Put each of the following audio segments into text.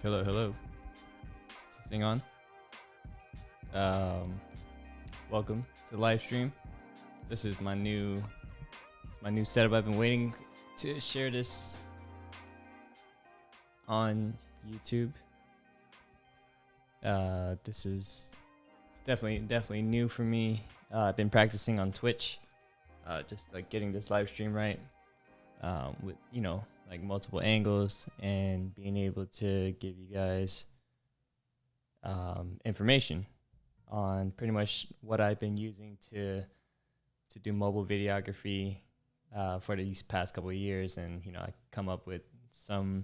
Hello, hello. Is this thing on? Welcome to the live stream. This is my new setup. I've been waiting to share this on YouTube. This is definitely new for me. I've been practicing on Twitch, just like getting this live stream right, with like multiple angles and being able to give you guys information on pretty much what I've been using to do mobile videography for these past couple of years. And I come up with some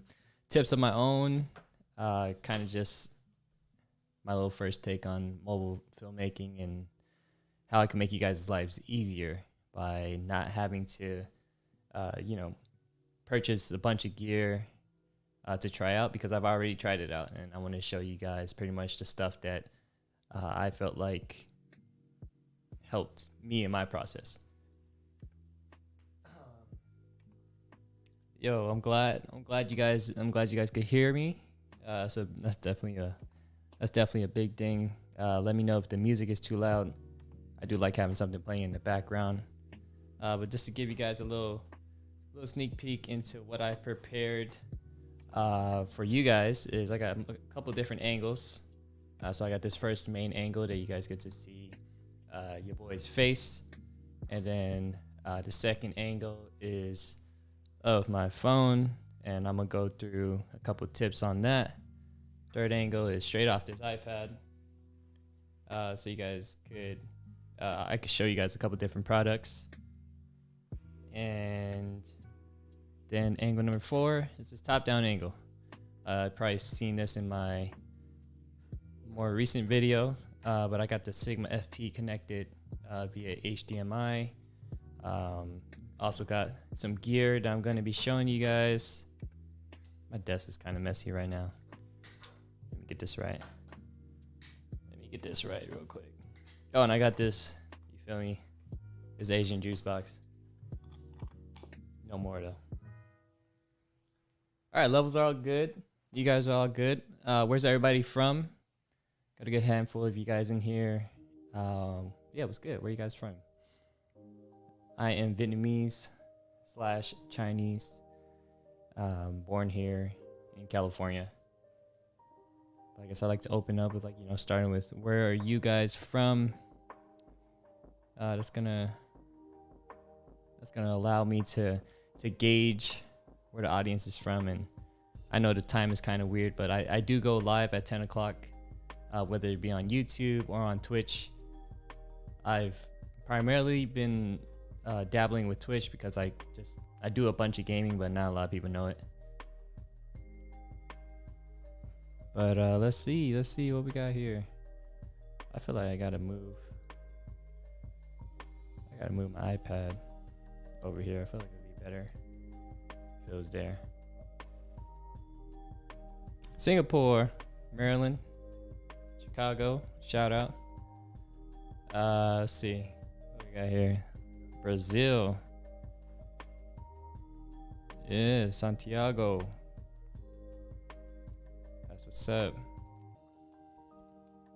tips of my own, kind of just my little first take on mobile filmmaking and how I can make you guys' lives easier by not having to purchase a bunch of gear to try out, because I've already tried it out, and I want to show you guys pretty much the stuff that I felt like helped me in my process. Yo, I'm glad you guys could hear me. So that's definitely a big thing. Let me know if the music is too loud. I do like having something playing in the background. But just to give you guys a little sneak peek into what I prepared for you guys, is I got a couple different angles. So I got this first main angle that you guys get to see your boy's face, and then the second angle is of my phone, and I'm gonna go through a couple tips on that. Third angle is straight off this iPad, so you guys could I could show you guys a couple different products. And then angle number 4 is this top-down angle. Probably seen this in my more recent video, but I got the Sigma FP connected via HDMI. Also got some gear that I'm going to be showing you guys. My desk is kind of messy right now. Let me get this right. Real quick. Oh, and I got this, you feel me, this Asian juice box. No more though. All right, levels are all good. You guys are all good. Where's everybody from? Got a good handful of you guys in here. Yeah, what's good? Where are you guys from? I am Vietnamese/Chinese, born here in California. I guess I like to open up with starting with where are you guys from? That's gonna allow me to gauge where the audience is from. And I know the time is kind of weird, but I do go live at 10 o'clock, whether it be on YouTube or on Twitch. I've primarily been dabbling with Twitch because I do a bunch of gaming, but not a lot of people know it. But let's see what we got here. I feel like I gotta move my iPad over here. I feel like it'd be better if it was there. Singapore, Maryland, Chicago, shout out. Let's see what we got here. Brazil. Yeah, Santiago. That's what's up.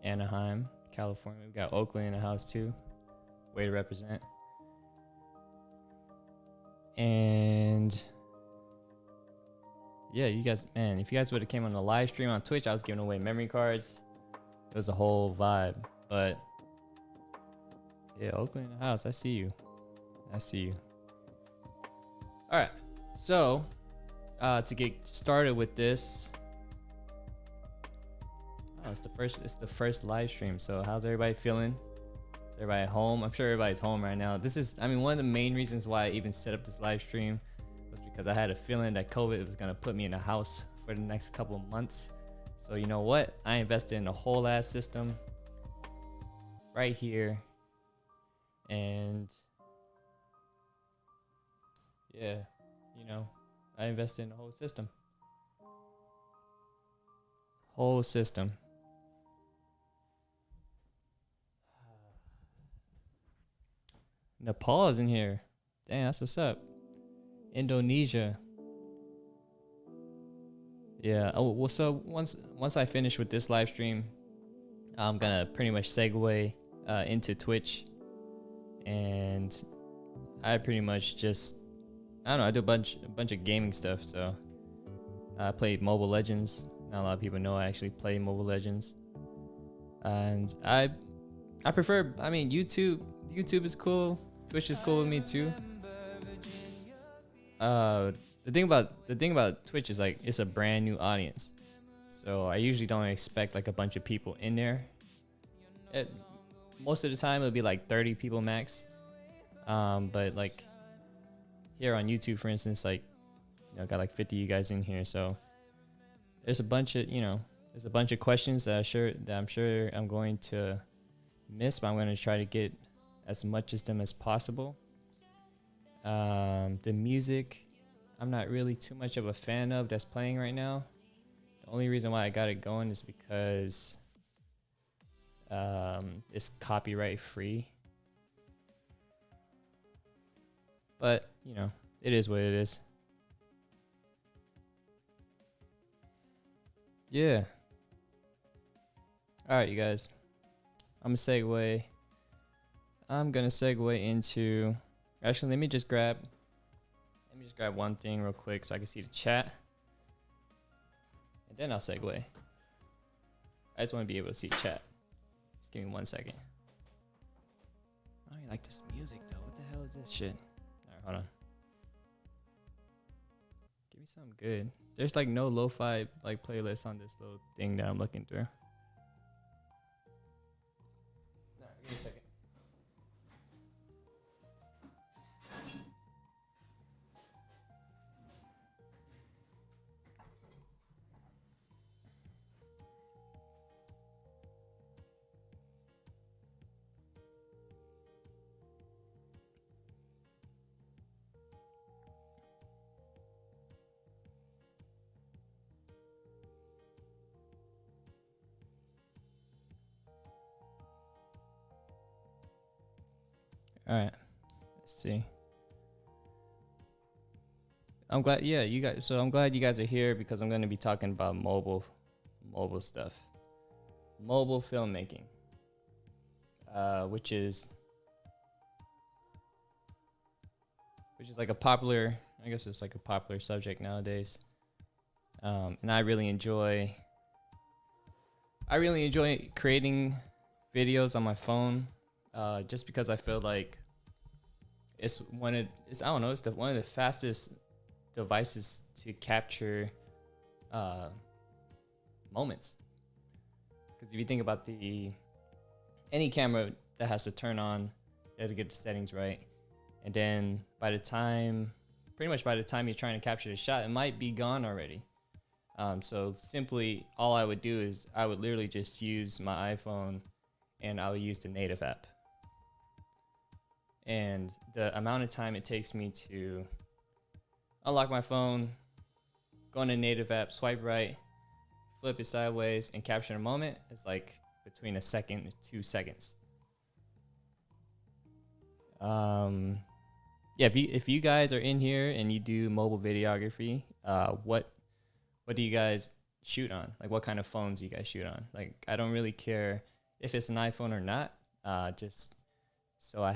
Anaheim, California. We got Oakland in the house too. Way to represent. And yeah, you guys, man, if you guys would have came on the live stream on Twitch, I was giving away memory cards. It was a whole vibe. But yeah, Oakland in the house. I see you. All right. So to get started with this, it's the first live stream. So how's everybody feeling? Is everybody at home? I'm sure everybody's home right now. This is, one of the main reasons why I even set up this live stream was because I had a feeling that COVID was gonna put me in a house for the next couple of months. So you know what? I invested in a whole ass system right here, and yeah, I invested in the whole system. Nepal is in here. Damn, that's what's up. Indonesia. Yeah. Oh well. So once I finish with this live stream, I'm gonna pretty much segue into Twitch, and I pretty much just I don't know. I do a bunch of gaming stuff. So I play Mobile Legends. Not a lot of people know I actually play Mobile Legends, and I prefer. I mean, YouTube is cool. Twitch is cool with me too. The thing about Twitch is like it's a brand new audience, so I usually don't expect like a bunch of people in there. Most of the time it'll be like 30 people max. But like here on YouTube, for instance, like got like 50 of you guys in here, so there's a bunch of questions that I'm sure I'm going to miss, but I'm going to try to get as much of them as possible. The music, I'm not really too much of a fan of that's playing right now. The only reason why I got it going is because it's copyright free. But, it is what it is. Yeah. All right, you guys. I'm gonna segue into. Actually, let me just grab one thing real quick so I can see the chat, and then I'll segue. I just want to be able to see chat. Just give me 1 second. I don't even like this music though. What the hell is this shit? All right, hold on. Give me something good. There's like no lo-fi like playlist on this little thing that I'm looking through. All right, give me a second. All right, let's see. I'm glad you guys are here because I'm going to be talking about mobile stuff, mobile filmmaking, which is like a popular, I guess it's like a popular subject nowadays. And I really enjoy creating videos on my phone, just because I feel like it's one of the fastest devices to capture moments. Because if you think about any camera that has to turn on, you have to get the settings right, and then by the time you're trying to capture the shot, it might be gone already. So simply, all I would do is I would literally just use my iPhone, and I would use the native app. And the amount of time it takes me to unlock my phone, go into native app, swipe right, flip it sideways, and capture a moment is like between a second and 2 seconds. If you guys are in here and you do mobile videography, what do you guys shoot on? Like, what kind of phones do you guys shoot on? Like, I don't really care if it's an iPhone or not, just so I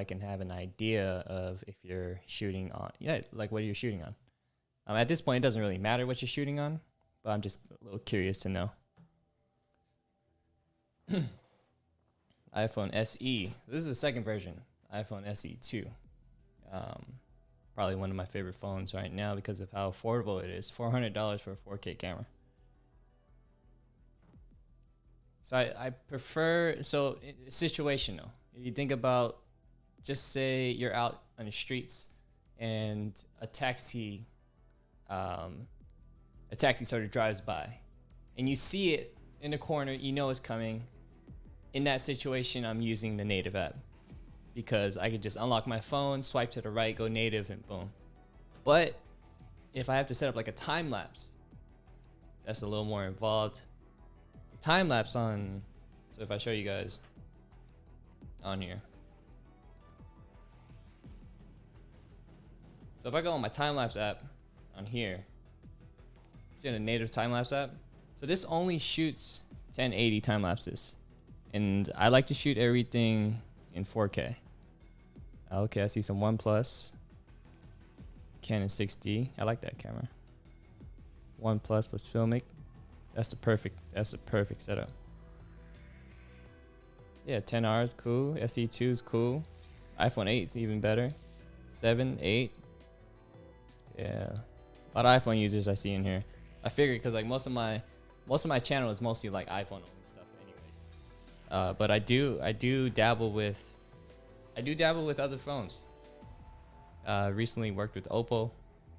can have an idea of if you're shooting on, like what you're shooting on. At this point, it doesn't really matter what you're shooting on, but I'm just a little curious to know. iPhone SE. This is the second version, iPhone SE 2. Probably one of my favorite phones right now because of how affordable it is. $400 for a 4K camera. So I prefer, it's situational. If you think about, just say you're out on the streets and a taxi sort of drives by and you see it in the corner, you know it's coming. In that situation, I'm using the native app because I could just unlock my phone, swipe to the right, go native, and boom. But if I have to set up like a time lapse, that's a little more involved. The time lapse so if I show you guys on here. So if I go on my time lapse app on here, See the native time lapse app. So this only shoots 1080 time lapses, and I like to shoot everything in 4K. Okay, I see some OnePlus, Canon 6D. I like that camera. OnePlus plus Filmic. That's the perfect setup. Yeah, 10R is cool. SE2 is cool. iPhone 8 is even better. 7, 8. Yeah, a lot of iPhone users I see in here. I figured because like most of my channel is mostly like iPhone only stuff, anyways. But I do dabble with other phones. Recently worked with Oppo.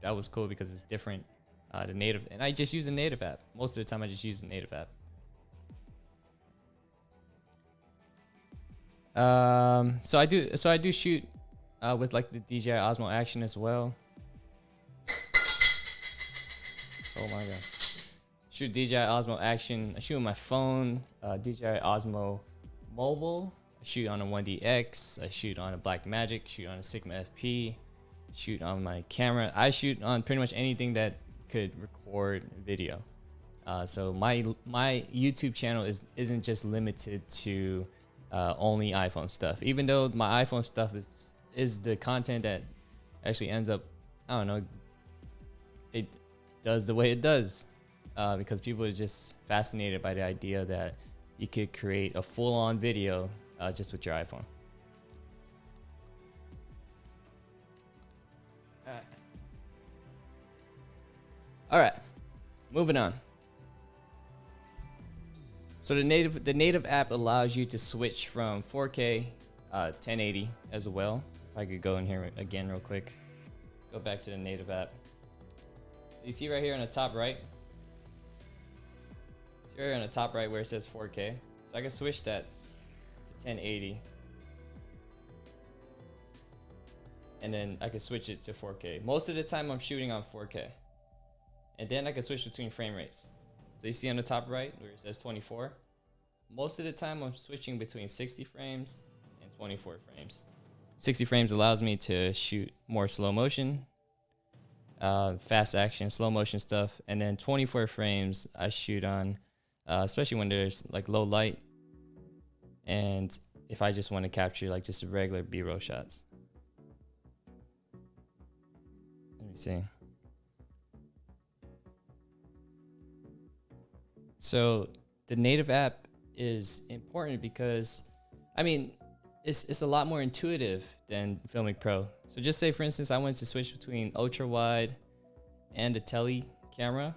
That was cool because it's different. The native, and I just use a native app. Most of the time, I just use the native app. So I do shoot with like the Dji Osmo Action as well. Oh my god. Shoot Dji Osmo Action. I shoot on my phone. Dji Osmo Mobile. I shoot on a 1DX. I shoot on a Blackmagic. Shoot on a Sigma FP. Shoot on my camera. I shoot on pretty much anything that could record video. So my YouTube channel isn't just limited to only iPhone stuff. Even though my iPhone stuff is the content that actually ends up, I don't know, it does the way it does, because people are just fascinated by the idea that you could create a full-on video just with your iPhone. All right, moving on. So the native app allows you to switch from 4K 1080 as well. If I could go in here again real quick, go back to the native app. So you see right here on the top right, where it says 4K. So I can switch that to 1080. And then I can switch it to 4K. Most of the time I'm shooting on 4K. And then I can switch between frame rates. So you see on the top right where it says 24. Most of the time I'm switching between 60 frames and 24 frames. 60 frames allows me to shoot more slow motion, fast action, slow motion stuff. And then 24 frames I shoot on, especially when there's like low light. And if I just want to capture like just regular B-roll shots. Let me see. So the native app is important because, I mean, it's a lot more intuitive than Filmic Pro. So just say, for instance, I wanted to switch between ultra wide and a tele camera.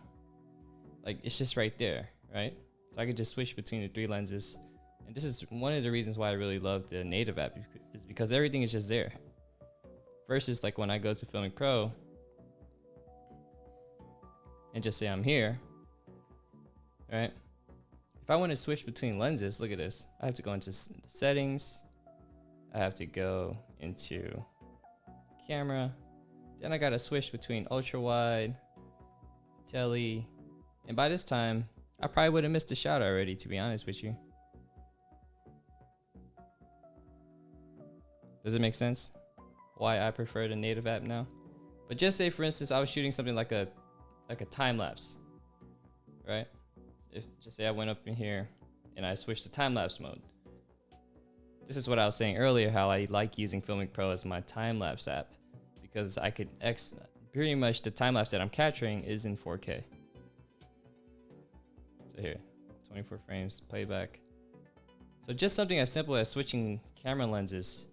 Like, it's just right there, right? So I could just switch between the 3 lenses. And this is one of the reasons why I really love the native app, is because everything is just there. Versus like when I go to Filmic Pro and just say I'm here, right? If I want to switch between lenses, look at this. I have to go into settings. I have to go into camera. Then I got to switch between ultra wide, tele. And by this time, I probably would have missed a shot already, to be honest with you. Does it make sense? Why I prefer the native app now? But just say, for instance, I was shooting something like a time lapse, right? If just say I went up in here and I switched to time lapse mode. This is what I was saying earlier, how I like using Filmic Pro as my time lapse app, because I could pretty much the time lapse that I'm capturing is in 4K. So here, 24 frames playback. So just something as simple as switching camera lenses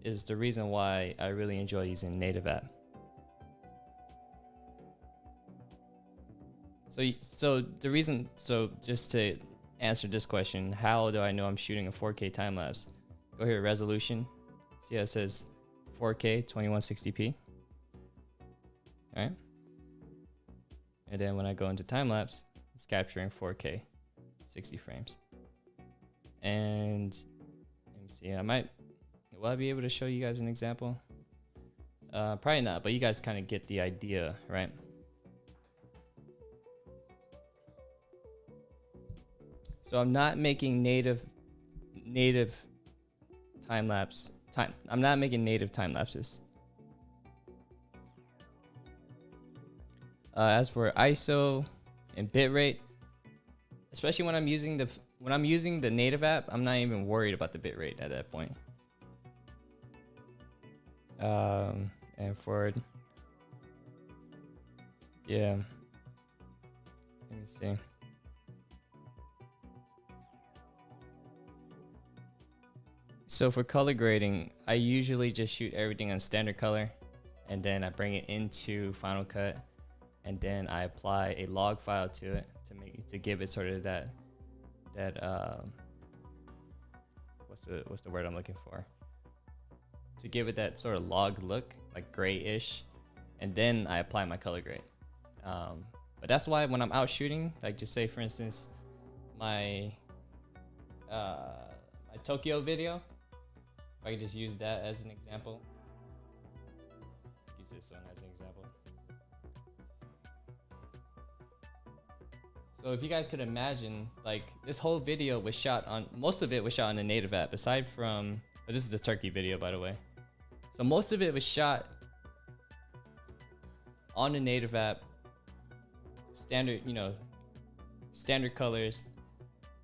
is the reason why I really enjoy using native app. So just to answer this question, how do I know I'm shooting a 4K time lapse? Go here, resolution. See how it says 4K 2160p. All right. And then when I go into time lapse, it's capturing 4K 60 frames. And let me see, will I be able to show you guys an example? Probably not, but you guys kind of get the idea, right? So I'm not making native time lapse. I'm not making native time lapses. As for ISO and bitrate, especially when I'm using the native app, I'm not even worried about the bitrate at that point. And for yeah, let me see. So for color grading, I usually just shoot everything on standard color, and then I bring it into Final Cut, and then I apply a log file to it to give it sort of that what's the word I'm looking for? To give it that sort of log look, like grayish, and then I apply my color grade. But that's why when I'm out shooting, like just say for instance, my Tokyo video, if I could just use that as an example. Use this one as an example. So if you guys could imagine, like this whole video was shot on, most of it was shot on the native app, aside from, oh, this is the turkey video, by the way. So most of it was shot on the native app, standard, standard colors,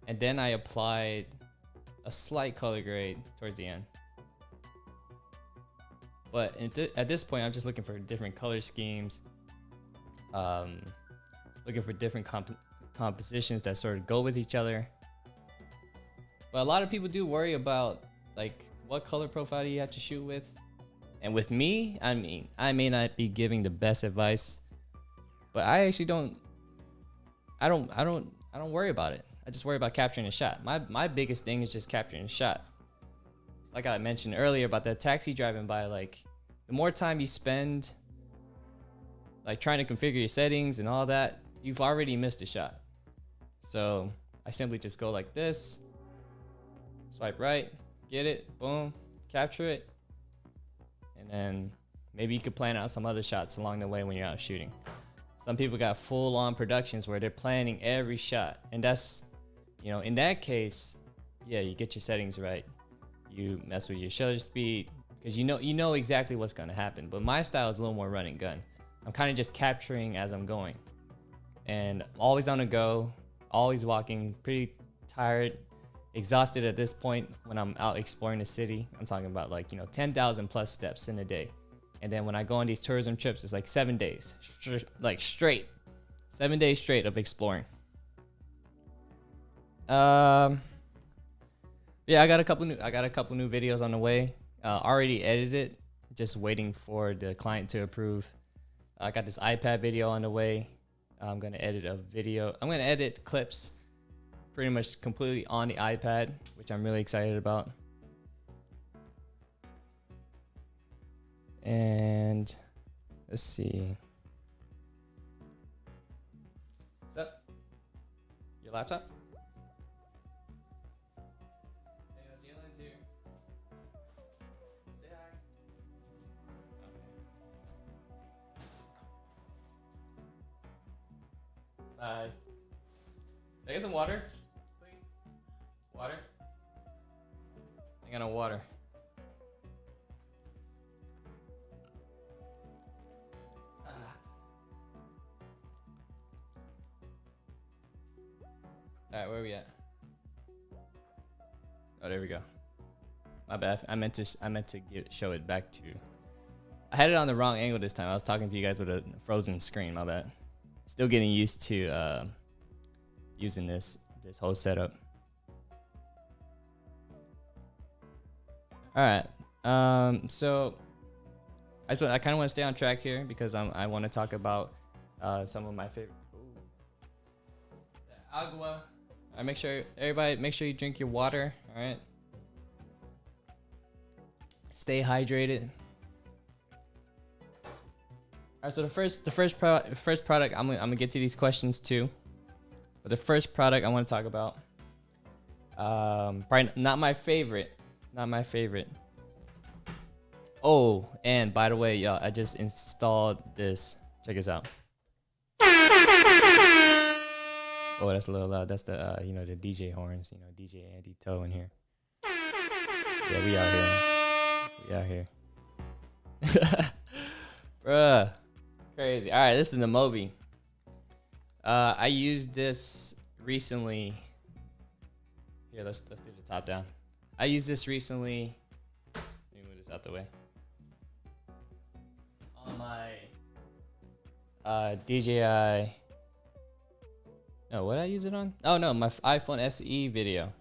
and then I applied a slight color grade towards the end. But at this point, I'm just looking for different color schemes, looking for different compositions that sort of go with each other. But a lot of people do worry about like what color profile do you have to shoot with. And with me, I mean, I may not be giving the best advice, but I actually don't worry about it. I just worry about capturing a shot. My biggest thing is just capturing a shot. Like I mentioned earlier about that taxi driving by, like the more time you spend like trying to configure your settings and all that, you've already missed a shot. So I simply just go like this, swipe right, get it, boom, capture it. And then maybe you could plan out some other shots along the way when you're out shooting. Some people got full-on productions where they're planning every shot, and that's, in that case, yeah, you get your settings right. You mess with your shutter speed because you know exactly what's gonna happen. But my style is a little more run and gun. I'm kind of just capturing as I'm going, and always on the go, always walking, pretty tired, exhausted at this point when I'm out exploring the city. I'm talking about like 10,000 plus steps in a day. And then when I go on these tourism trips, it's like 7 days, straight, 7 days straight of exploring. Yeah, I got a couple new videos on the way. Already edited, just waiting for the client to approve. I got this iPad video on the way. I'm gonna edit a video. I'm gonna edit clips, pretty much completely on the iPad, which I'm really excited about. And let's see. What's up? Your laptop? Hey, Jalen's here. Say hi. Okay. Bye. Can I get some water, please? Water? I got no water. All right, where are we at? Oh, there we go. My bad. I meant to show it back to. I had it on the wrong angle this time. I was talking to you guys with a frozen screen. My bad. Still getting used to using this whole setup. All right. So I kind of want to stay on track here because I want to talk about some of my favorite. The agua. All right, make sure you drink your water. All right. Stay hydrated. All right. So the first product I'm gonna get to these questions too. But the first product I want to talk about, probably not my favorite. Oh, and by the way, y'all, I just installed this. Check this out. Oh, that's a little loud. That's the the DJ horns. DJ Andy Toe in here. Yeah, we out here. Bruh, crazy. All right, this is the Mobi. I used this recently. Here, let's do the top down. I used this recently. Let me move this out the way. On my DJI. No, what did I use it on? Oh no, my iPhone SE video.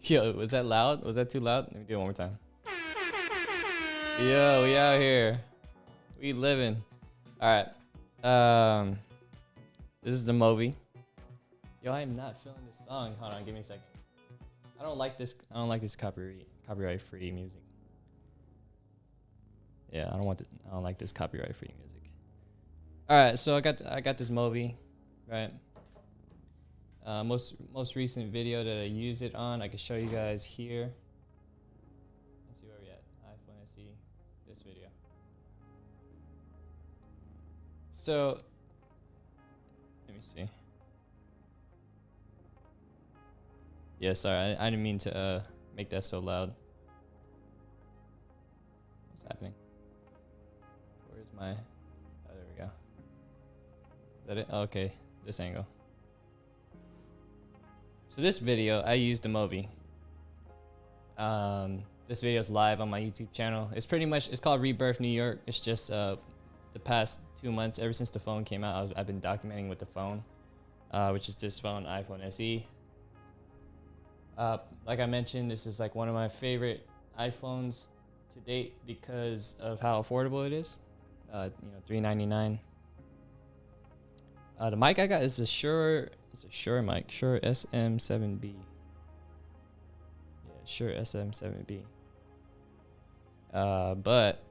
Yo, was that loud? Was that too loud? Let me do it one more time. Yo, we out here. We living. All right. This is the movie. Yo, I am not feeling this song. Hold on, give me a second. I don't like this copyright free music. Yeah, I don't like this copyright free music. All right, so I got this movie, right? Most recent video that I use it on, I can show you guys here. Let's see where we at. iPhone SE, this video. So let me see. Yeah, sorry, I didn't mean to make that so loud. What's happening? Where's my? Oh, there we go. Is that it? Oh, okay, this angle. So this video, I used the movie. This video is live on my YouTube channel. It's called Rebirth New York. It's just the past 2 months, ever since the phone came out, I've been documenting with the phone, which is this phone, iPhone SE. Like I mentioned, this is like one of my favorite iPhones to date because of how affordable it is. $399. The mic I got is a Shure mic, Shure SM7B. Yeah, Shure SM7B. But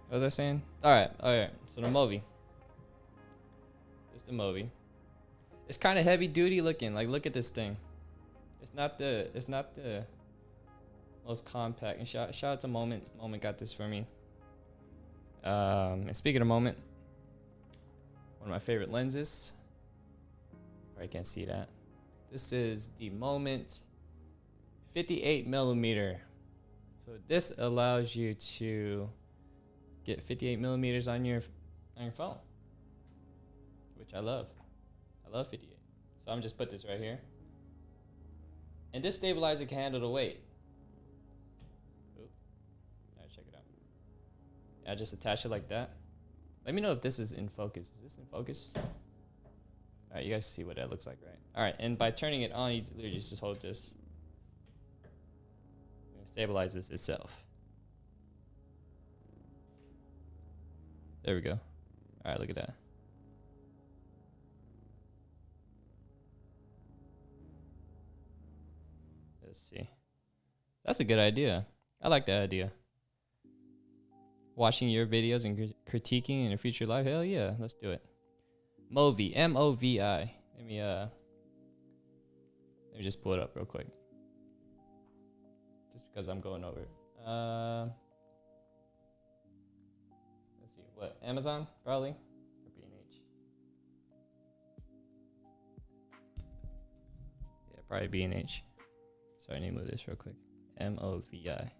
what was I saying? All right. So the movie. It's the movie. It's kind of heavy duty looking. Like, look at this thing. It's not the most compact. And shout out to Moment. Moment got this for me. And speaking of Moment, one of my favorite lenses. Probably can't see that. This is the Moment 58mm. So this allows you to get 58mm on your phone, which I love. I love 58. So I'm just put this right here. And this stabilizer can handle the weight. Oop. All right, check it out. Yeah, I just attach it like that. Let me know if this is in focus. Is this in focus? All right, you guys see what that looks like, right? All right, and by turning it on, you literally just hold this. It stabilizes itself. There we go. All right, look at that. Let's see. That's a good idea. I like that idea. Watching your videos and critiquing in a future live. Hell yeah, let's do it. Movi, M-O-V-I. Let me just pull it up real quick. Just because I'm going over it. Let's see, what? Amazon, probably, or B&H. Yeah, probably B&H. Sorry, I need to move this real quick. M-O-V-I.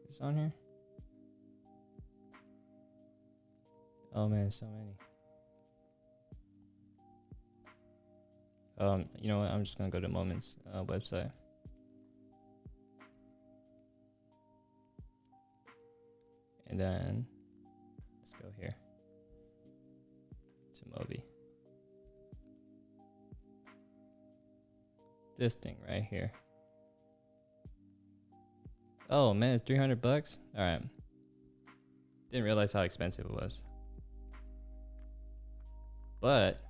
Is this on here? Oh man, so many. You know what? I'm just gonna go to Moments website. And then let's go here to Movi. This thing right here. Oh man, it's $300. All right. Didn't realize how expensive it was. But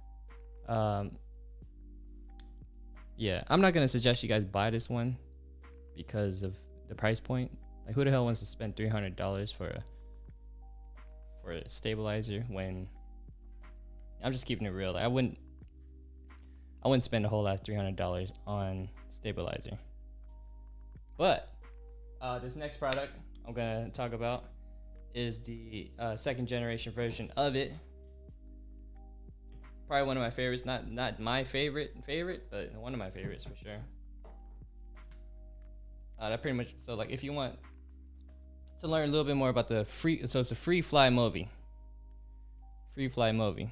yeah, I'm not gonna suggest you guys buy this one because of the price point. Like, who the hell wants to spend $300 for a stabilizer when I'm just keeping it real? Like, I wouldn't spend a whole last $300 on stabilizer. But this next product I'm gonna talk about is the second generation version of it. Probably one of my favorites, not my favorite, but one of my favorites for sure. That pretty much, so like if you want to learn a little bit more about the free, so it's a free fly Movi. Free Fly Movie.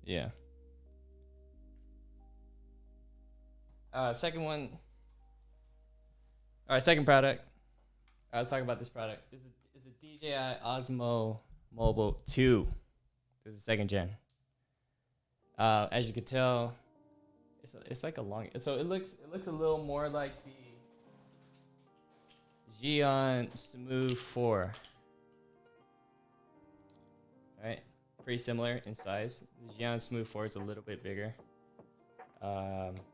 Yeah. Second one. All right, second product. I was talking about this product. This is a DJI Osmo Mobile 2. This is second gen. As you can tell, it's like a long. So it looks a little more like the Dji Smooth 4. Right, pretty similar in size. The Dji Smooth 4 is a little bit bigger.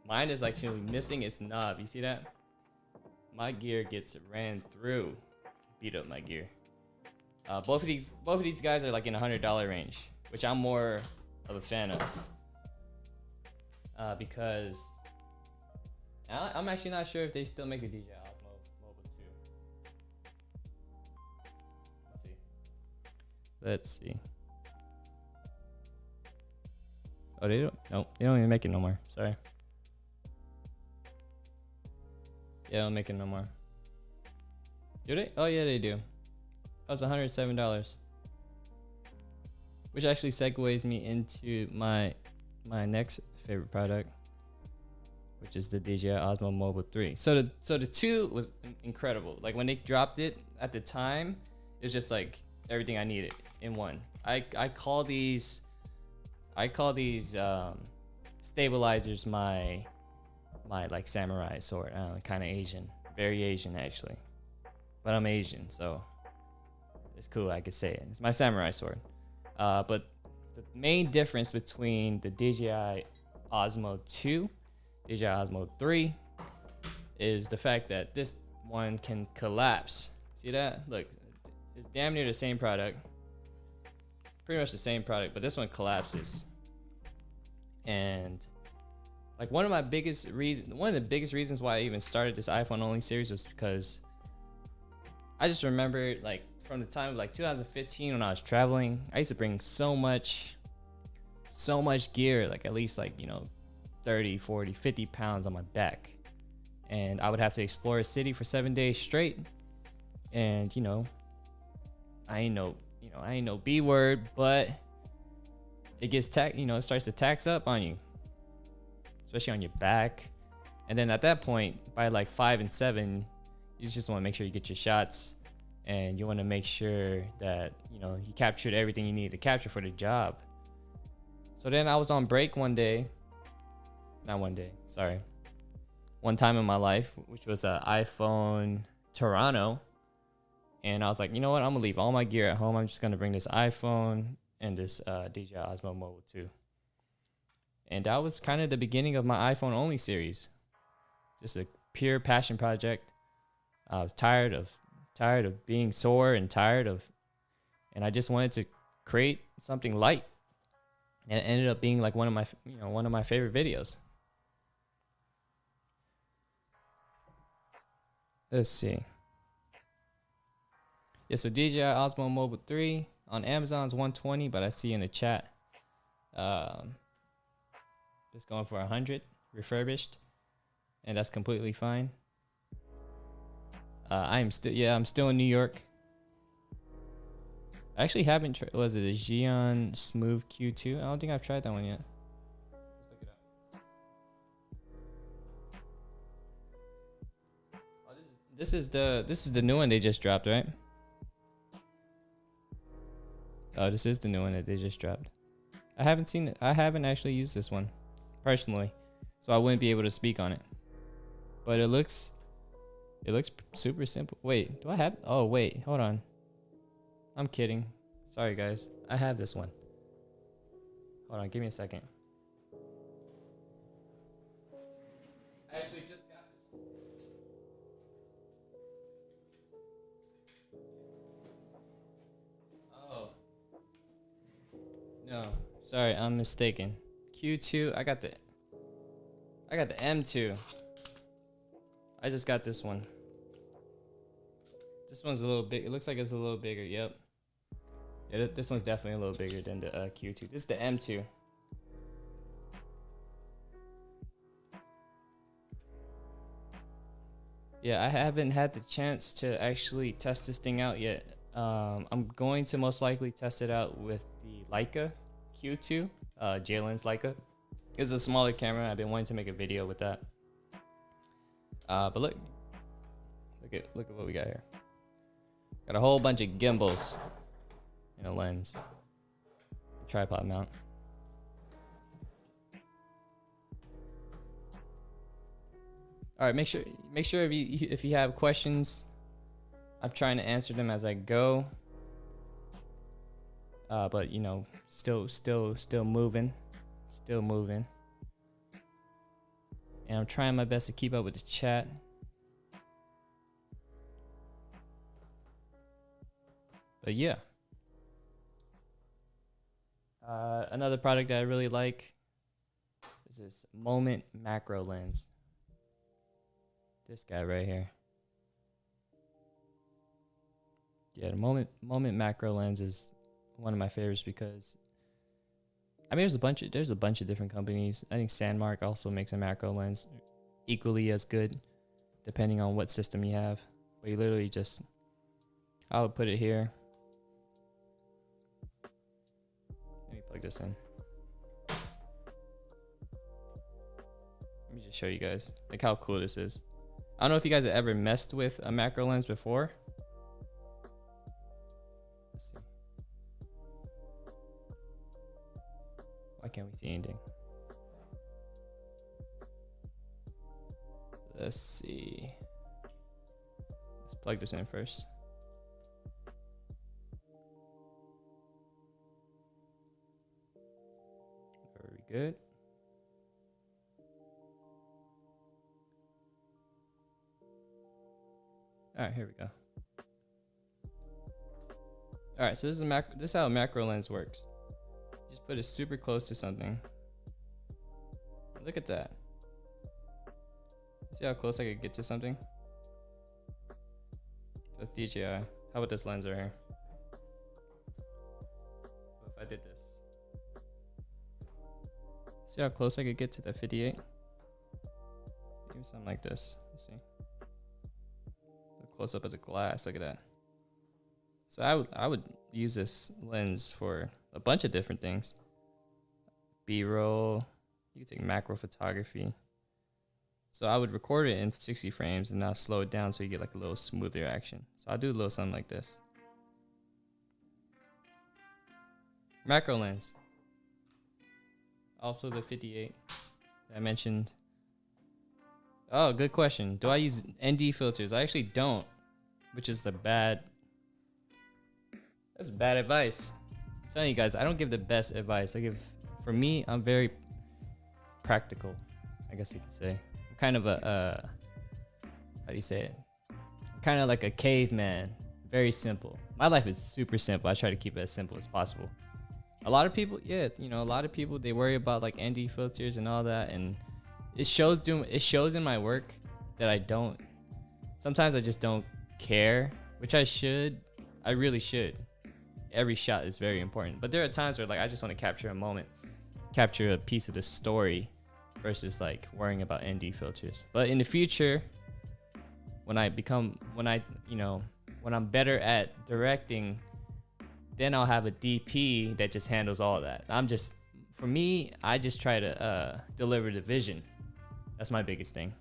Mine is actually missing its knob. You see that? My gear gets ran through. Beat up my gear. Both of these guys are like in $100 range, which I'm more of a fan of. Because I'm actually not sure if they still make the DJI Osmo Mobile 2. Let's see. Oh, they don't. Nope, they don't even make it no more. Sorry. Yeah, they don't make it no more. Do they? Oh yeah, they do. That was $107. Which actually segues me into my next favorite product, which is the DJI Osmo Mobile 3. So the 2 was incredible. Like when they dropped it at the time, it was just like everything I needed in one. I call these stabilizers my like samurai sword. I don't know, kind of Asian, very Asian actually, but I'm Asian, so it's cool. I could say it. It's my samurai sword. But the main difference between the DJI Osmo 2, DJI Osmo 3, is the fact that this one can collapse. See that? Look, it's damn near the same product. Pretty much the same product, but this one collapses. And like one of the biggest reasons why I even started this iPhone only series was because I just remember like from the time of like 2015 when I was traveling, I used to bring so much gear, like at least like, 30, 40, 50 pounds on my back. And I would have to explore a city for 7 days straight. And I ain't no B word, but it gets it starts to tax up on you, especially on your back. And then at that point, by like 5 and 7, you just want to make sure you get your shots, and you want to make sure that you captured everything you need to capture for the job. So then I was on break one time in my life, which was an iPhone Toronto. And I was like, you know what? I'm gonna leave all my gear at home. I'm just gonna bring this iPhone and this DJI Osmo Mobile 2. And that was kind of the beginning of my iPhone only series. Just a pure passion project. I was tired of being sore and and I just wanted to create something light. And it ended up being like one of my favorite videos. Let's see. Yeah, so DJI Osmo Mobile 3 on Amazon's $120, but I see in the chat it's going for $100 refurbished, and that's completely fine. I'm still in New York. I actually haven't was it a Dji Smooth Q2? I don't think I've tried that one yet. Let's look it up. Oh, this is the new one they just dropped, right? Oh, this is the new one that they just dropped. I haven't seen it. I haven't actually used this one personally, so I wouldn't be able to speak on it. But it looks super simple. Wait, do I have? Oh wait, hold on. I'm kidding. Sorry guys, I have this one. Hold on, give me a second. I actually just got this one. Oh. No, sorry, I'm mistaken. Q2, I got the M2. I just got this one. This one's a little big. It looks like it's a little bigger. Yep. Yeah, this one's definitely a little bigger than the Q2. This is the M2. Yeah, I haven't had the chance to actually test this thing out yet. I'm going to most likely test it out with the Leica Q2, Jalen's Leica. It's a smaller camera. I've been wanting to make a video with that. But look at what we got here. Got a whole bunch of gimbals and a lens, tripod mount. All right, make sure if you have questions, I'm trying to answer them as I go. But you know, still moving. And I'm trying my best to keep up with the chat. But yeah. Another product that I really like is this Moment macro lens. This guy right here. Yeah, the Moment macro lens is one of my favorites because I mean there's a bunch of different companies. I think Sandmark also makes a macro lens equally as good depending on what system you have. But you literally just, I would put it here. Let me plug this in. Let me just show you guys like how cool this is. I don't know if you guys have ever messed with a macro lens before. Let's see. Why can't we see anything? Let's see. Let's plug this in first. Very good. All right, here we go. All right, so this is how a macro lens works. Just put it super close to something. Look at that. See how close I could get to something? That's DJI. How about this lens right here? What if I did this? See how close I could get to the 58? Maybe something like this. Let's see. Close up as a glass. Look at that. So I would use this lens for a bunch of different things. B-roll. You can take macro photography. So I would record it in 60 frames and now slow it down so you get like a little smoother action. So I'll do a little something like this. Macro lens. Also the 58 that I mentioned. Oh, good question. Do I use ND filters? I actually don't, which is that's bad advice. I'm telling you guys, I don't give the best advice. For me, I'm very practical, I guess you could say. I'm kind of how do you say it? I'm kind of like a caveman, very simple. My life is super simple. I try to keep it as simple as possible. A lot of people, they worry about like ND filters and all that, and it shows in my work that I don't. Sometimes I just don't care, which I should. I really should. Every shot is very important. But there are times where like I just want to capture a moment, capture a piece of the story versus like worrying about ND filters. But in the future, when I'm better at directing, then I'll have a DP that just handles all that. For me, I just try to deliver the vision. That's my biggest thing.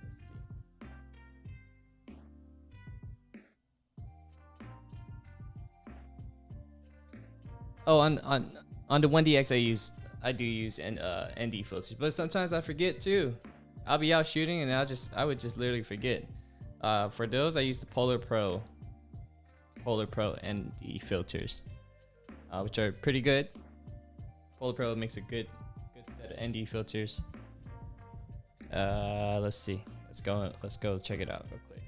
Let's see. Oh, on the 1DX I do use ND filters, but sometimes I forget too. I'll be out shooting and I would just literally forget. For those I use the Polar Pro ND filters, which are pretty good. Polar Pro makes a good set of ND filters. Let's see. Let's go check it out real quick.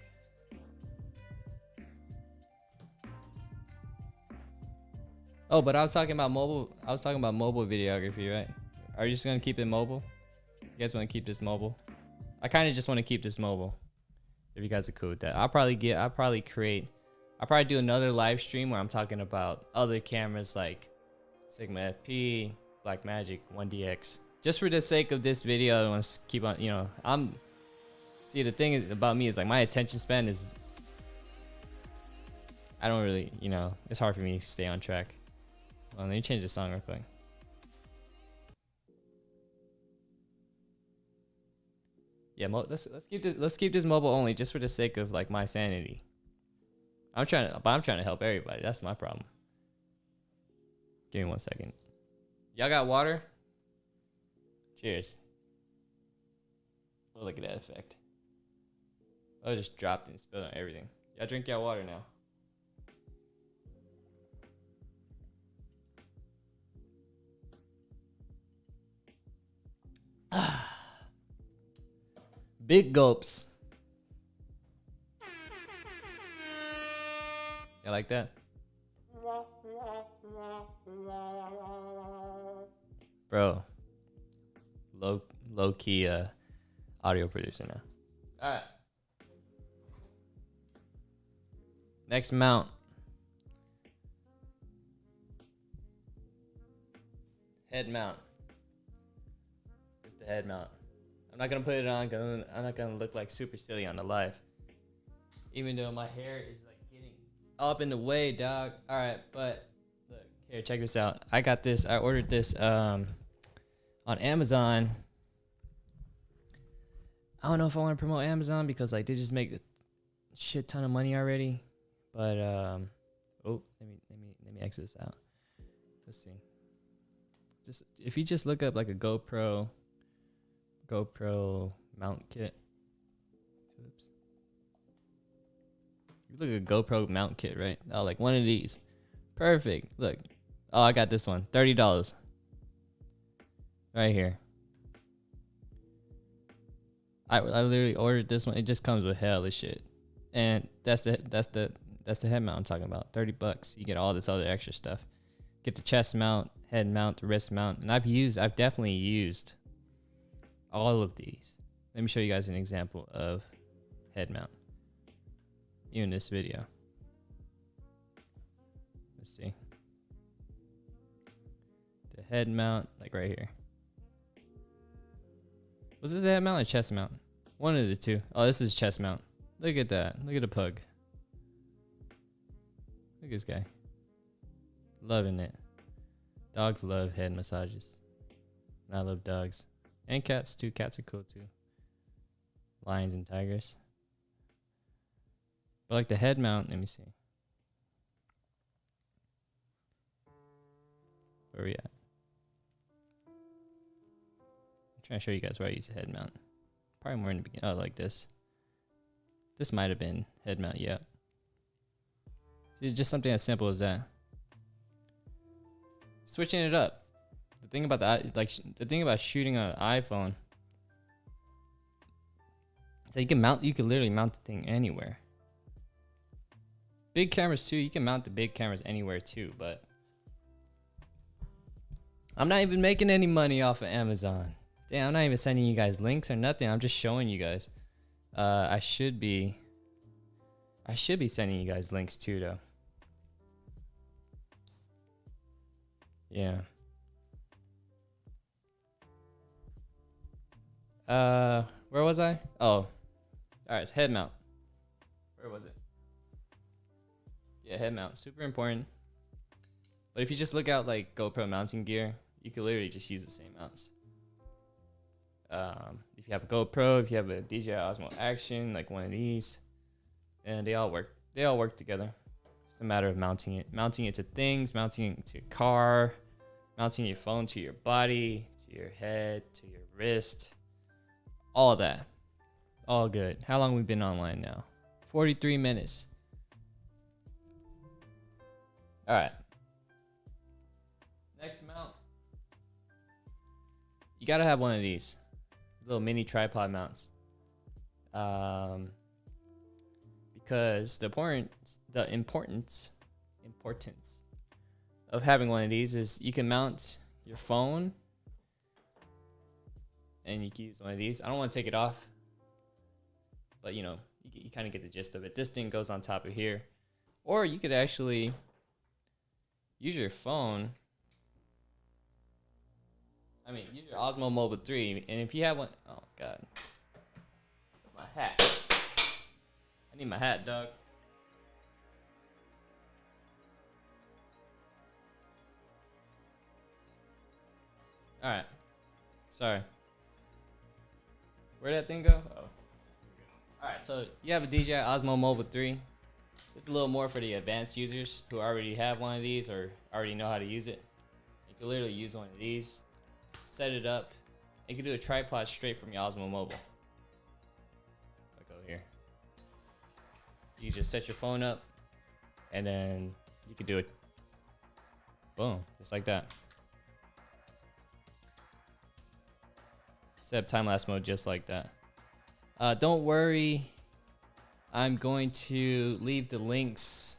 Oh, but I was talking about mobile videography, right? Are you just gonna keep it mobile? You guys want to keep this mobile? I kind of just want to keep this mobile. If you guys are cool with that, I'll probably do another live stream where I'm talking about other cameras like Sigma FP, Blackmagic, 1DX. Just for the sake of this video, I want to keep on, See, the thing about me is like my attention span is, I don't really, you know, it's hard for me to stay on track. Well, let me change the song real quick. Yeah, let's keep this mobile only just for the sake of like my sanity. I'm trying to help everybody. That's my problem. Give me 1 second. Y'all got water? Cheers. Oh, look at that effect. Oh, just dropped and spilled on everything. Y'all drink y'all water now. Big gulps. You like that? Bro. Low key audio producer now. Alright. Next mount. Head mount. It's the head mount. I'm not gonna put it on because I'm not gonna look like super silly on the live. Even though my hair is like getting up in the way, dog. Alright, but look, here, check this out. I got this, I ordered this on Amazon. I don't know if I want to promote Amazon because like they just make a shit ton of money already. But oh, let me exit this out. Let's see. Just if you just look up like a GoPro Mount Kit. Oops. You look at GoPro Mount Kit, right? Oh, like one of these. Perfect. Look. Oh, I got this one. $30. Right here. I literally ordered this one. It just comes with hell of shit. And that's the head mount I'm talking about. $30. You get all this other extra stuff. Get the chest mount, head mount, the wrist mount. And I've definitely used all of these. Let me show you guys an example of head mount. In this video. Let's see. The head mount, like right here. Was this a head mount or chest mount? One of the two. Oh, this is chest mount. Look at that. Look at the pug. Look at this guy. Loving it. Dogs love head massages. And I love dogs. And cats too. Cats are cool too. Lions and tigers. But like the head mount, let me see. Where are we at? I'm trying to show you guys where I use a head mount. Probably more in the beginning. Oh, like this. This might have been head mount, yeah. It's just something as simple as that. Switching it up. The thing about the thing about shooting on an iPhone. So you can literally mount the thing anywhere. Big cameras too, you can mount the big cameras anywhere too, but I'm not even making any money off of Amazon. Damn, I'm not even sending you guys links or nothing. I'm just showing you guys. I should be sending you guys links too though. Yeah. Where was I? Oh. Alright, it's head mount. Where was it? Yeah, head mount. Super important. But if you just look out like GoPro mounting gear, you can literally just use the same mounts. If you have a GoPro, if you have a Dji Osmo Action, like one of these, and they all work together. It's a matter of mounting it to things, mounting it to your car, mounting your phone to your body, to your head, to your wrist, all of that. All good. How long we been online now? 43 minutes. All right. Next mount. You gotta have one of these little mini tripod mounts. Because the importance of having one of these is you can mount your phone and you can use one of these. I don't want to take it off, but you know, you kind of get the gist of it. This thing goes on top of here, or you could actually use your phone. Use your Osmo Mobile 3, and if you have one, oh god, my hat. I need my hat, dog. All right. Sorry. Where'd that thing go? Oh. All right. So you have a Dji Osmo Mobile 3. It's a little more for the advanced users who already have one of these or already know how to use it. You can literally use one of these, set it up, and you can do a tripod straight from your Osmo Mobile. Like over here. You just set your phone up, and then you can do it. Boom, just like that. Set up time-lapse mode just like that. Don't worry, I'm going to leave the links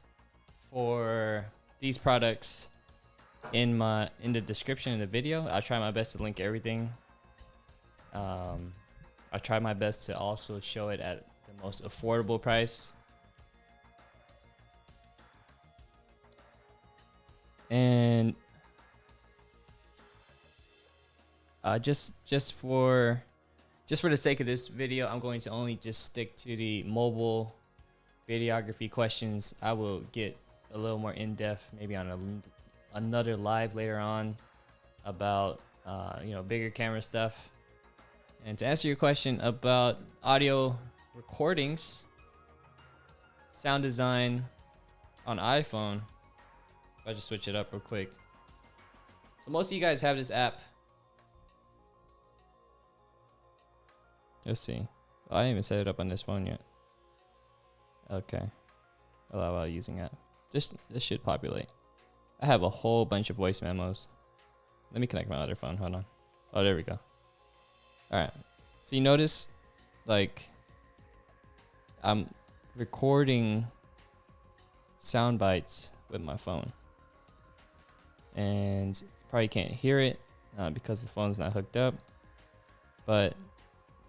for these products in the description of the video. I'll try my best to link everything. I'll try my best to also show it at the most affordable price. And just for the sake of this video, I'm going to only just stick to the mobile videography questions. I will get a little more in-depth maybe on another live later on about bigger camera stuff. And to answer your question about audio recordings, sound design on iPhone, if I just switch it up real quick. So most of you guys have this app. Let's see. Oh, I didn't even set it up on this phone yet. Okay. Allow while using app. This should populate. I have a whole bunch of voice memos. Let me connect my other phone. Hold on. Oh, there we go. All right. So you notice, like, I'm recording sound bites with my phone, and you probably can't hear it because the phone's not hooked up. But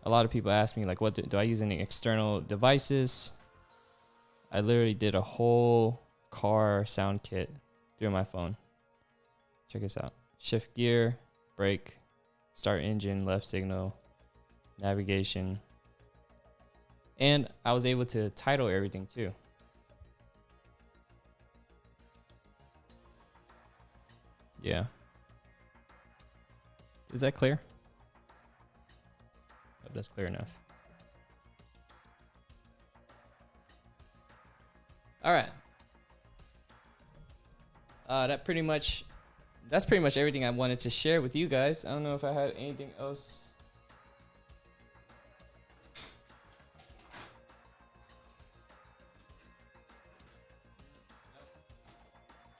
a lot of people ask me, like, what do I use any external devices? I literally did a whole car sound kit through my phone. Check this out. Shift gear, brake, start engine, left signal, navigation. And I was able to title everything too. Yeah. Is that clear? Hope that's clear enough. All right. That's pretty much everything I wanted to share with you guys. I don't know if I had anything else.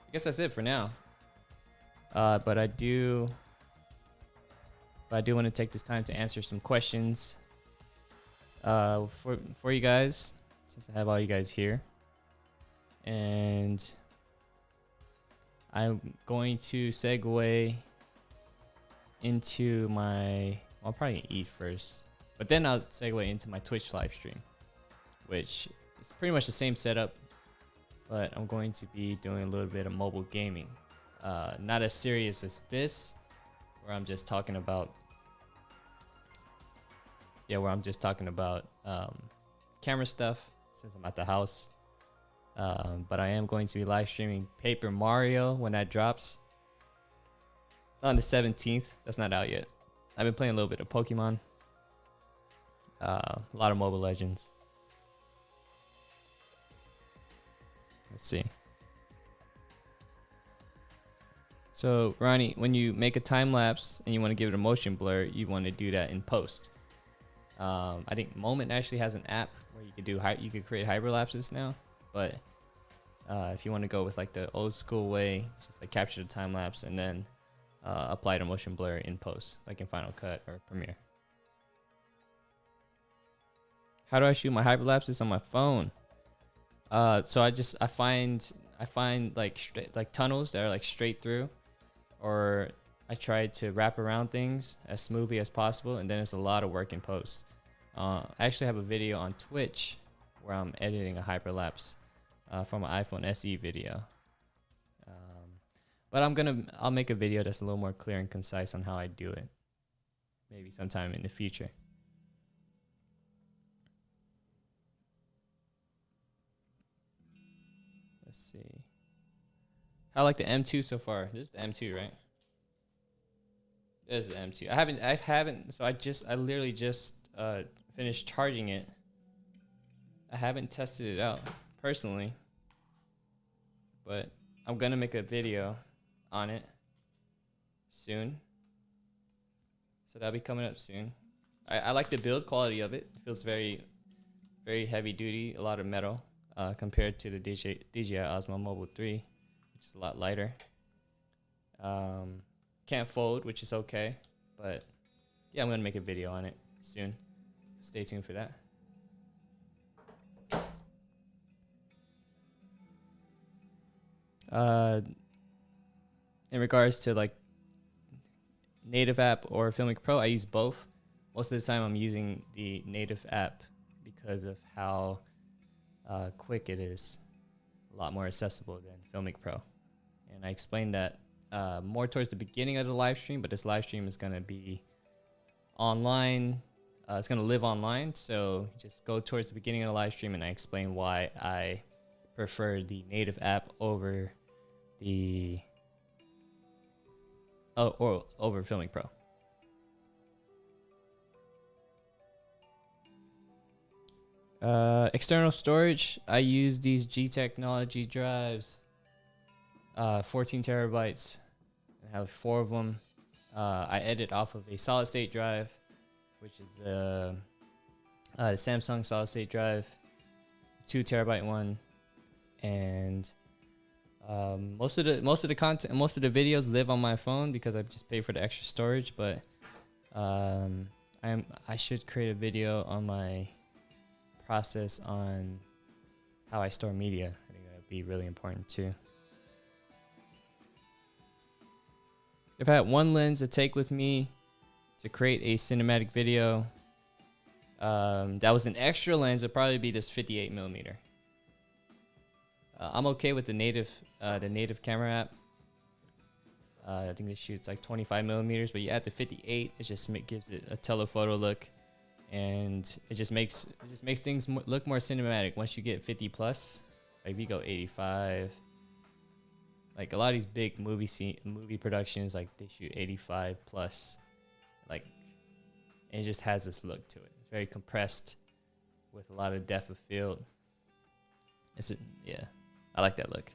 I guess that's it for now. But I do want to take this time to answer some questions for you guys, since I have all you guys here. And I'm going to segue into I'll probably eat first, but then I'll segue into my Twitch live stream, which is pretty much the same setup, but I'm going to be doing a little bit of mobile gaming. Not as serious as this, where I'm just talking about camera stuff since I'm at the house. But I am going to be live streaming Paper Mario when that drops on the 17th. That's not out yet. I've been playing a little bit of Pokemon, a lot of Mobile Legends. Let's see. So Ronnie, when you make a time lapse and you want to give it a motion blur, you want to do that in post. I think Moment actually has an app where you could create hyperlapses now. But if you want to go with like the old school way, just like capture the time lapse and then apply the motion blur in post, like in Final Cut or Premiere. How do I shoot my hyperlapses on my phone? So I find like tunnels that are like straight through, or I try to wrap around things as smoothly as possible, and then it's a lot of work in post. I actually have a video on Twitch where I'm editing a hyperlapse from an iPhone SE video. But I'll make a video that's a little more clear and concise on how I do it, maybe sometime in the future. Let's see. I like the M2 so far. This is the M2, right? This is the M2. I haven't. So I literally just finished charging it. I haven't tested it out personally, but I'm gonna make a video on it soon. So that'll be coming up soon. I like the build quality of it. It feels very, very heavy duty. A lot of metal compared to the Dji Osmo Mobile 3, which is a lot lighter. Can't fold, which is okay. But yeah, I'm gonna make a video on it soon. Stay tuned for that. In regards to like native app or Filmic Pro, I use both. Most of the time I'm using the native app because of how quick it is. A lot more accessible than Filmic Pro. And I explained that more towards the beginning of the live stream, but this live stream is going to be online. It's going to live online. So just go towards the beginning of the live stream and I explain why I prefer the native app over the over Filmic Pro. External storage, I use these G Technology drives, 14 terabytes. I have 4 of them. I edit off of a solid state drive, which is the Samsung solid state drive, 2 terabyte one, and most of the content, most of the videos live on my phone because I just pay for the extra storage. But I should create a video on my process on how I store media. I think that would be really important too. If I had one lens to take with me to create a cinematic video, that was an extra lens, it'd probably be this 58 millimeter. I'm okay with the native camera app. I think this shoots like 25 millimeters, but you add the 58, it just gives it a telephoto look, and it just makes things look more cinematic. Once you get 50 plus, like we go 85. Like a lot of these big movie productions, like they shoot 85 plus, like, and it just has this look to it. It's very compressed with a lot of depth of field. Yeah, I like that look.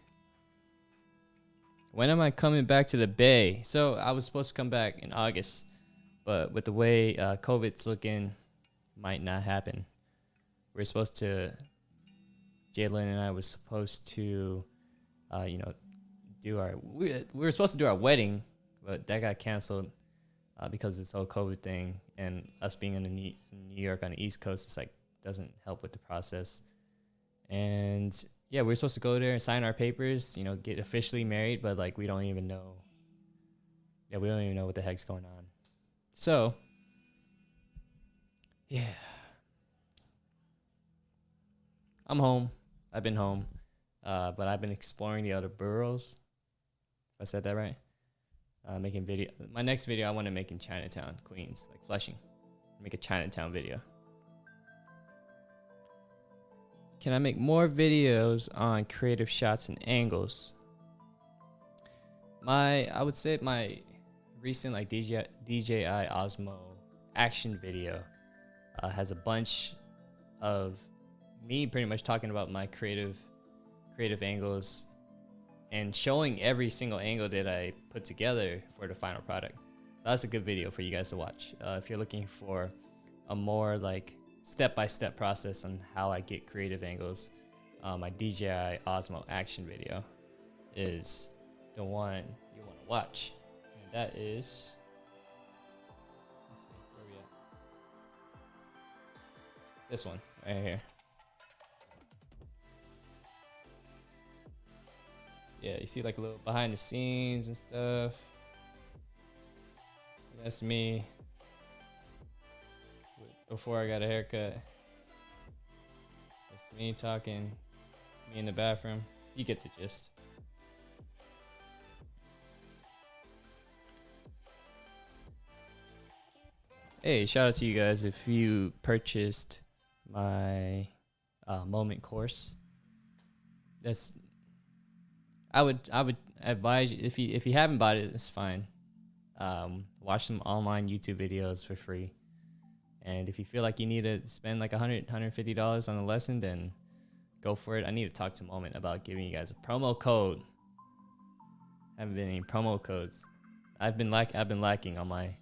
When am I coming back to the Bay? So I was supposed to come back in August, but with the way COVID's looking, might not happen. We're supposed to, Jalen and I was supposed to, we were supposed to do our wedding, but that got canceled because of this whole COVID thing, and us being in New York on the East Coast, it's like doesn't help with the process. And yeah, we were supposed to go there and sign our papers, get officially married, but like we don't even know. Yeah, we don't even know what the heck's going on. So yeah, I'm home. I've been home, but I've been exploring the other boroughs. If I said that right. Making video. My next video I want to make in Chinatown, Queens, like Flushing. Make a Chinatown video. Can I make more videos on creative shots and angles? I would say my recent like DJI Osmo action video has a bunch of me pretty much talking about my creative angles and showing every single angle that I put together for the final product. That's a good video for you guys to watch. If you're looking for a more like step-by-step process on how I get creative angles, my DJI Osmo action video is the one you want to watch. And that is, let's see, where are we at? This one right here. Yeah, you see like a little behind the scenes and stuff. That's me before I got a haircut. That's me talking, me in the bathroom. You get the gist. Hey, shout out to you guys if you purchased my moment course. I would advise you, if you haven't bought it, it's fine. Watch some online YouTube videos for free. And if you feel like you need to spend like $150 on a lesson, then go for it. I need to talk to Moment about giving you guys a promo code. Haven't been any promo codes. I've been lacking on my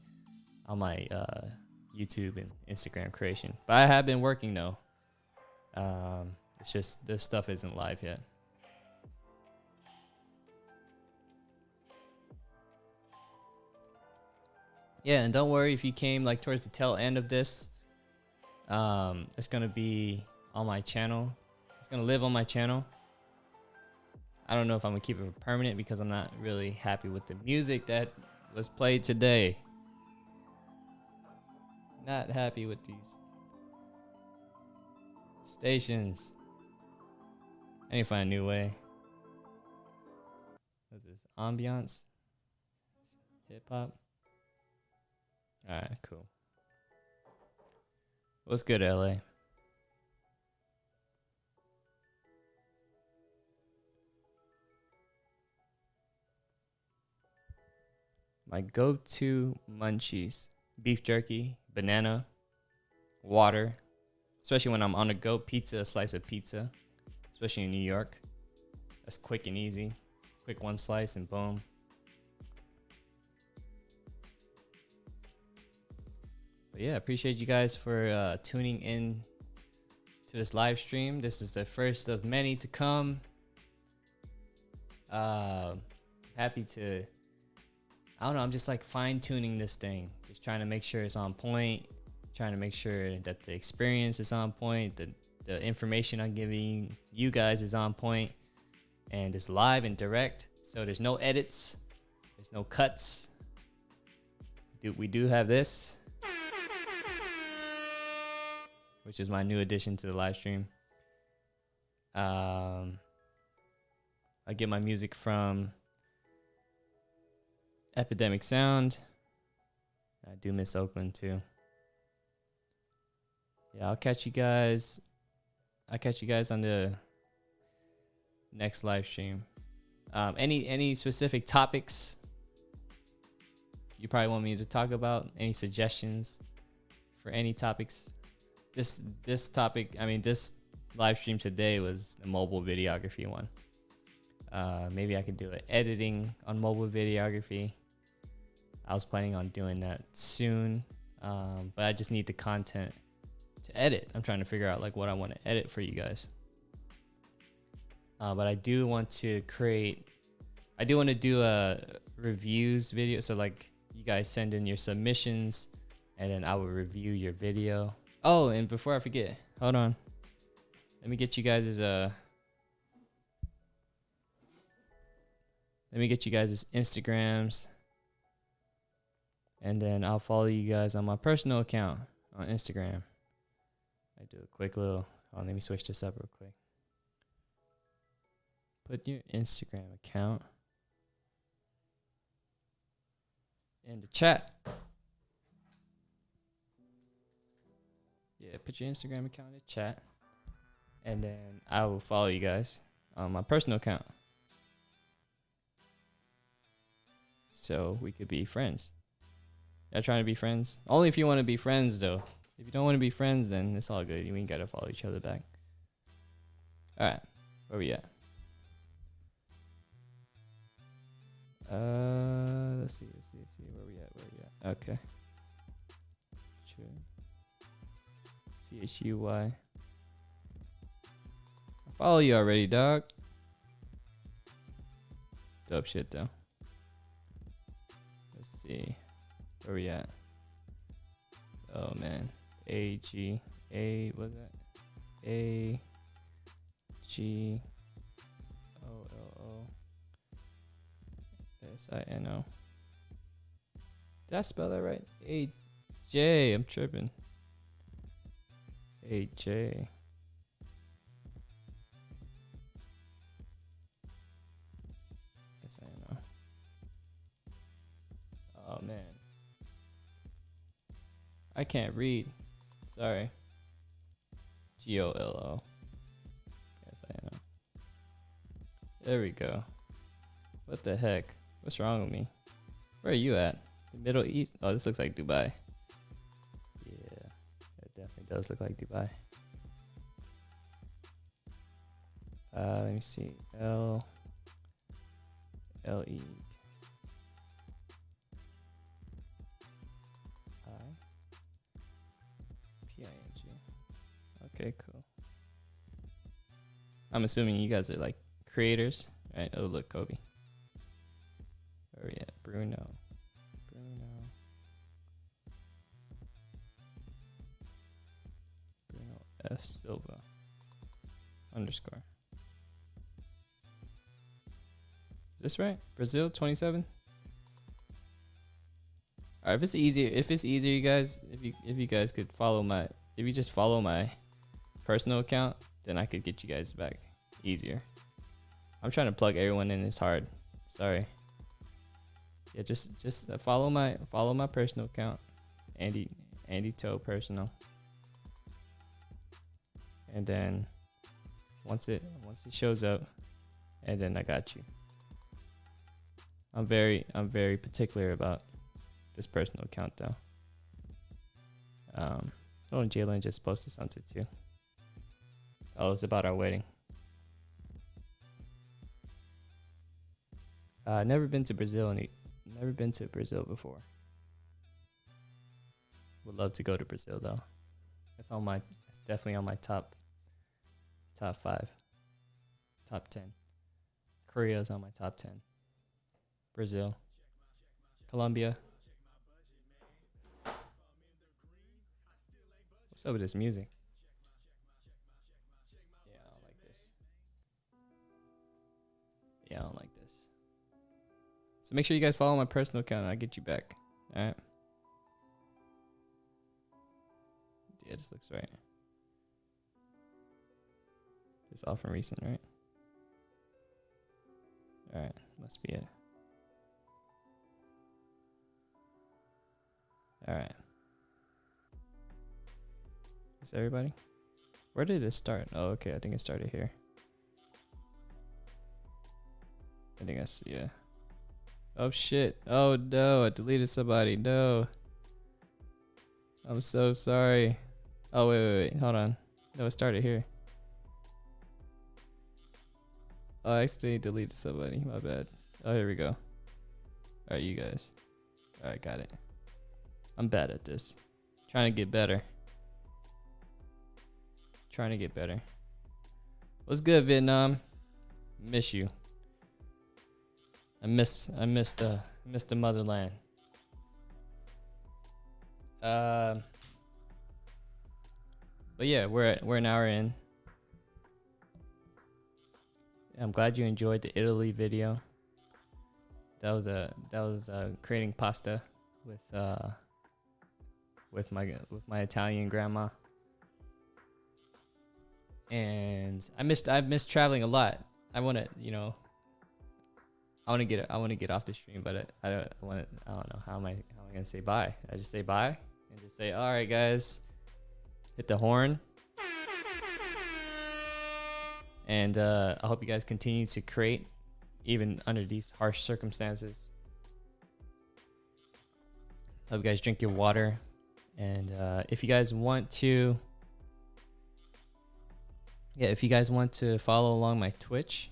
YouTube and Instagram creation, but I have been working though. It's just this stuff isn't live yet. Yeah, and don't worry if you came like towards the tail end of this. It's gonna be on my channel. It's gonna live on my channel. I don't know if I'm gonna keep it permanent because I'm not really happy with the music that was played today. Not happy with these stations. I need to find a new way. What's this? Ambiance? Hip hop? Alright, cool. What's good, LA? My go-to munchies: beef jerky, banana, water, especially when I'm on the go, pizza, a slice of pizza, especially in New York. That's quick and easy. Quick one slice and boom. But yeah, appreciate you guys for tuning in to this live stream. This is the first of many to come. Happy to, I don't know, I'm just like fine tuning this thing. Just trying to make sure it's on point. Trying to make sure that the experience is on point. The information I'm giving you guys is on point. And it's live and direct. So there's no edits. There's no cuts. We do have this, which is my new addition to the live stream. I get my music from Epidemic Sound. I do miss Oakland too. Yeah, I'll catch you guys on the next live stream. Any specific topics you probably want me to talk about? Any suggestions for any topics? This topic, I mean, this live stream today was the mobile videography one. Maybe I could do editing on mobile videography. I was planning on doing that soon, but I just need the content to edit. I'm trying to figure out like what I want to edit for you guys. But I do want to do a reviews video. So like you guys send in your submissions and then I will review your video. Oh, and before I forget, hold on. Let me get you guys' Instagrams. And then I'll follow you guys on my personal account on Instagram. I do a quick little, let me switch this up real quick. Put your Instagram account in the chat. Yeah, put your Instagram account in the chat. And then I will follow you guys on my personal account. So we could be friends. Y'all trying to be friends? Only if you want to be friends, though. If you don't want to be friends, then it's all good. You ain't got to follow each other back. All right. Where we at? Let's see. Where we at? Okay. CHUY. I follow you already, dog. Dope shit, though. Let's see. Where we at? Oh, man. What's that? AGOLLOSINO. Did I spell that right? AJ. I'm tripping. AJ. SINO. Oh, man. I can't read. Sorry. GOLO. Yes, I know. There we go. What the heck? What's wrong with me? Where are you at? The Middle East? Oh, this looks like Dubai. Yeah, it definitely does look like Dubai. Let me see. L-E. P-I-N-G. Okay, cool. I'm assuming you guys are like creators, right? Oh, look, Kobe. Where are we at? Bruno F Silva _ Is this right? Brazil 27. All right, if it's easier, you guys, if you guys could if you just follow my personal account, then I could get you guys back easier. I'm trying to plug everyone in. It's hard. Sorry. Yeah, just follow my personal account, Andy Toe personal, and then once it shows up, and then I got you. I'm very particular about this personal account though. Oh, and Jalen just posted something too. Oh, it's about our wedding. Never been to Brazil before. Would love to go to Brazil though. It's definitely on my top 5, top 10. Korea's on my top 10. Brazil, Colombia. What's up with this music? Yeah, I don't like this. Yeah, I don't like this. So make sure you guys follow my personal account and I'll get you back. Alright. Yeah, this looks right. It's all from recent, right? Alright, must be it. Alright. Is everybody? Where did it start? Oh, okay, I think it started here. I think I see, yeah. Oh shit. Oh no, I deleted somebody. No. I'm so sorry. Oh, wait. Hold on. No, it started here. Oh, I accidentally deleted somebody. My bad. Oh, here we go. Alright, you guys. Alright, got it. I'm bad at this. Trying to get better. What's good, Vietnam? Miss you. I miss the motherland. But yeah, we're an hour in. I'm glad you enjoyed the Italy video. That was creating pasta with my Italian grandma. And I missed traveling a lot. I want to get off the stream, but I don't know how am I gonna say bye. I just say bye and just say, all right guys, hit the horn. And I hope you guys continue to create even under these harsh circumstances. Hope you guys drink your water. And if you guys want to follow along my Twitch,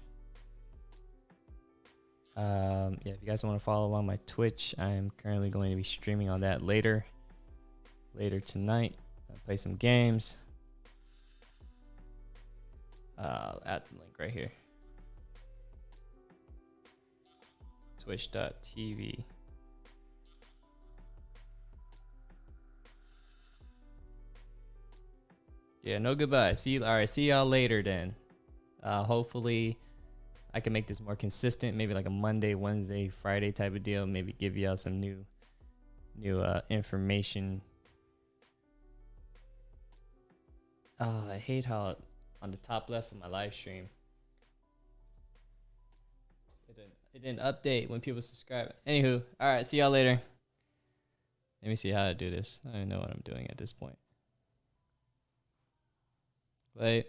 if you guys want to follow along my Twitch, I'm currently going to be streaming on that later tonight. I'll play some games. At the link right here. Twitch.tv. Yeah, no goodbye. See y'all later then. Hopefully I can make this more consistent, maybe like a Monday, Wednesday, Friday type of deal. Maybe give y'all some new information. Oh, I hate how on the top left of my live stream, it didn't update when people subscribe. Anywho, all right, see y'all later. Let me see how to do this. I don't know what I'm doing at this point. Wait.